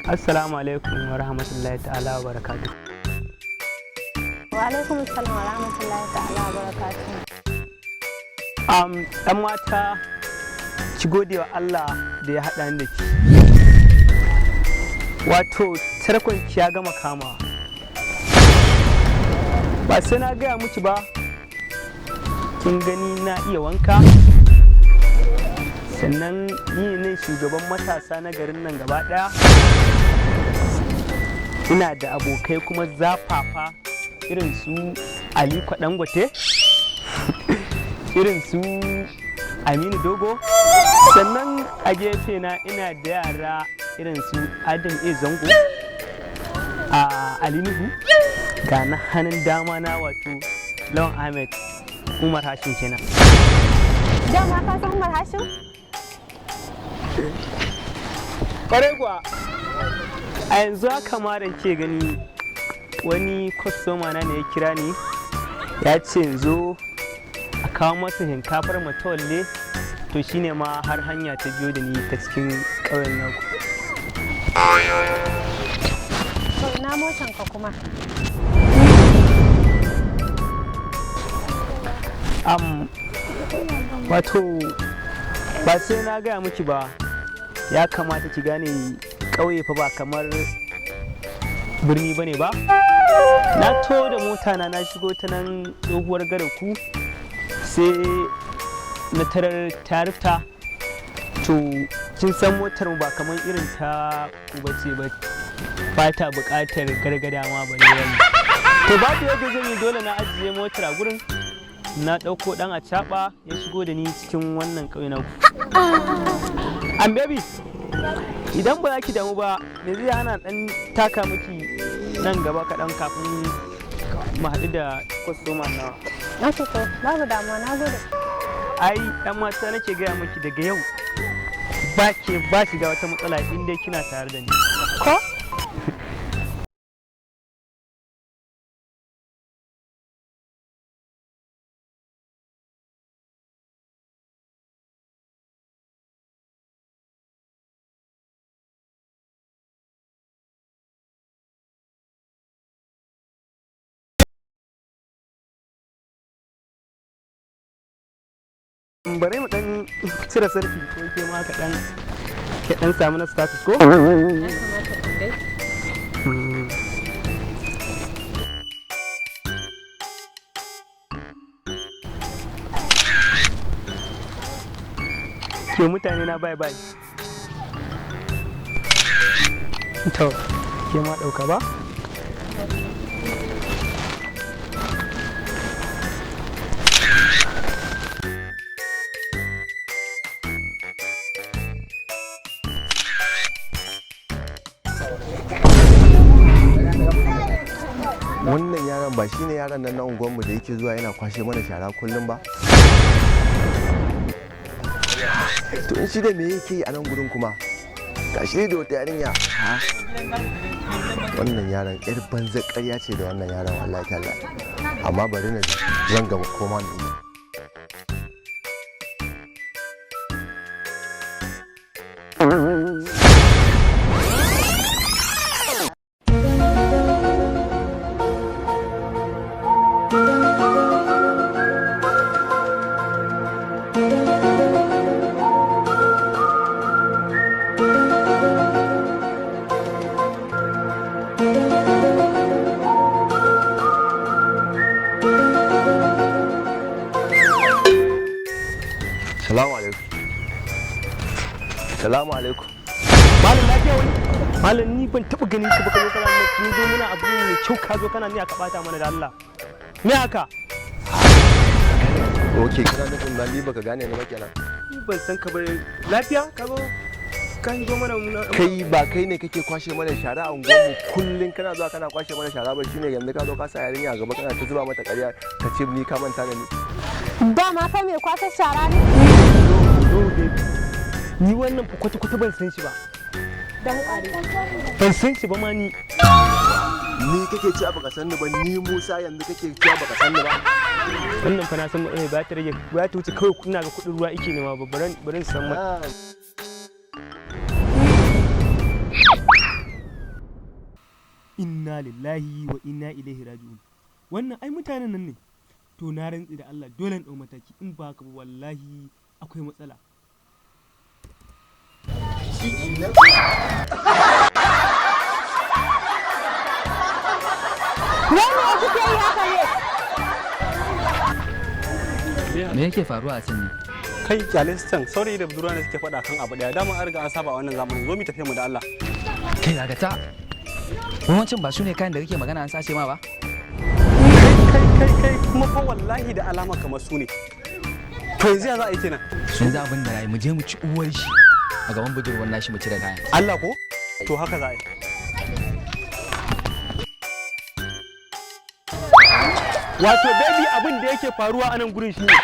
Assalamu alaikum wa rahmatullahi ta'ala wa barakatuh. Wa alaikum assalam wa rahmatullahi ta'ala wa barakatuh. Ɗan mata ki gode wa Allah da ya haɗa ni da ki. Wato tarkon ki ya gama kama. Ba sai na gaya miki ba, kin gani na iya wanka. Sannan ni ne shugaban matasa na garin nan gaba ɗaya. Ina da abokai kuma zafafa irin su Aliko Dangote, irin su Aminu Dogo. Sannan a gefe na ina da yara irin su Adam A Zango, a Alinuhu, ga na hannun dama na wato Lawan Ahmed Umar Hashim kenan. Dama ka san Umar Hashim? Kwarai kuwa, a yanzu haka ma da ke gani wani kwastoma na ne ya kira ni ya ce yanzu a kawo masa shinkafar matawalle, to shine ma har hanya ta biyo da ni ta cikin ƙauyen naku. To ina motan ka kuma? Wato ba sai na gaya miki ba, ya kamata ki gane ƙauye fa ba kamar birni bane ba. Na to da mota na shigo ta nan tsohuwar ku, sai na tarar tarifta. To kin san motar ba kamar irin ta ku bace ba ta buƙatar gargada ma bane wani. To babu yadda zan yi, dole na ajiye motar a gurin, na ɗauko ɗan acaɓa ya shigo da ni cikin wannan ƙauye na ku. Am baby, idan ba za ki damu ba, me zai hana ɗan taka miki nan gaba kaɗan kafin mu haɗu da kwastoma nawa? Na fito, babu damuwa, na gode. Ai, ɗan mata nake gaya miki daga yau ba shiga wata matsala in dai kina tare da ni. Ko? Bari mu dan cire sarfi ko ke ma ka dan samu na status ko? Ke mutane na bye bye. To, ke ma dauka ba? Wannan yaron ba shine yaron nan na unguwarmu da yake zuwa yana kwashe mana shara kullum ba? To in shi da me yake yi a nan gurin kuma? Gashi da wata yarinya. Wannan yaron yar banza ƙarya ce da wannan yaron, wallahi tallahi. Amma bari na zan gama koma ne. Salamu alaikum. Malam lafiya wani malam ni ban taɓa ganin ka ba ka zo kana mun zo muna abu mai kyau ka zo kana ni aka bata mana da Allah me haka ok kana nufin ma ni baka gane ni ba kenan ni ban san ka ba lafiya ka zo ka yi zo mana kai ba kai ne kake kwashe mana shara a unguwarmu kullum kana zuwa kana kwashe mana shara ba shine yanzu ka zo ka sa yarinya a gaba kana ta zuba mata ƙarya ka ce ni ka manta da ni Dama fa mai kwasar shara ne? ni wannan kwata-kwata ban san shi ba Dan ƙwari. ban san shi ba ma ni kake cewa baka san ni ba ni Musa yanzu kake cewa baka san ni ba wannan fa na san ba ta rage ba ta wuce kawai kuna ga kuɗin ruwa ike nema ba barin san ma inna lillahi wa inna ilaihi raji'un wannan ai mutanen nan ne to na rantsi da Allah dole in dau mataki in ba haka ba wallahi akwai matsala Wannan kuke yi haka ne? Me yake faruwa a can ne? kai kyalistan saurayi da budurwa ne suke faɗa kan abu daya dama an riga an saba a wannan zamanin zo mu tafi mu da Allah Kai dakata. Wancan ba su ne kayan da kake magana an sace ma ba? kai kuma fa wallahi da alama kamar su ne to yanzu ya za a yi kenan Sun za abin da rai mu je mu ci uwar shi a gaban budurwar nashi mu cire kayan. Allah ko to haka za a yi wato baby abin da yake faruwa a nan gurin shi ne